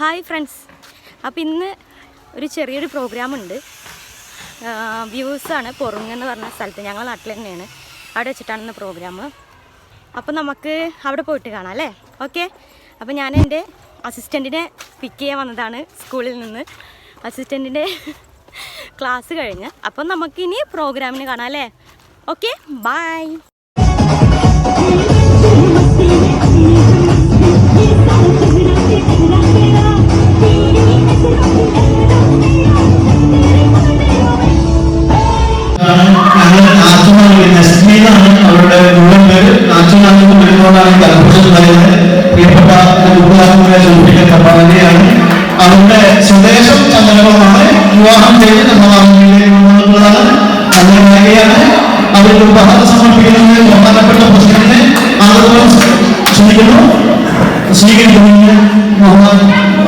Hi friends, അപ്പോൾ ഇന്ന് ഒരു ചെറിയൊരു പ്രോഗ്രാമുണ്ട്. വ്യൂസാണ് പൊറുങ്ങെന്ന് പറഞ്ഞ സ്ഥലത്ത്, ഞങ്ങളുടെ നാട്ടിൽ തന്നെയാണ്. അവിടെ വെച്ചിട്ടാണ് ഇന്ന് പ്രോഗ്രാം. അപ്പോൾ നമുക്ക് അവിടെ പോയിട്ട് കാണാം അല്ലേ? ഓക്കെ. അപ്പോൾ ഞാൻ എൻ്റെ അസിസ്റ്റൻറ്റിനെ പിക്ക് ചെയ്യാൻ വന്നതാണ് സ്കൂളിൽ നിന്ന്. അസിസ്റ്റൻറ്റിൻ്റെ ക്ലാസ് കഴിഞ്ഞ്. അപ്പം നമുക്കിനി പ്രോഗ്രാമിന് കാണാം അല്ലേ? Okay, bye. അവരുടെ മുഴുവൻ പേര് നാച്ചുനാഥിന് വരുന്നതോടാണ് കലഭൂഷണം പറയുന്നത്. പ്രിയപ്പെട്ട സൂചിപ്പിക്കപ്പെട്ടതാണ്. അവരുടെ സ്വദേശം ചന്ദനമാണ്. വിവാഹം ചെയ്ത് സമാധാനമാണ്. അവർക്ക് ഉപഹാരം സമർപ്പിക്കുന്നതിന് ബഹുമാനപ്പെട്ട പ്രസിഡന്റിനെ ആളുകൾ ക്ഷണിക്കുന്നു. സ്വീകരിക്കുന്നു.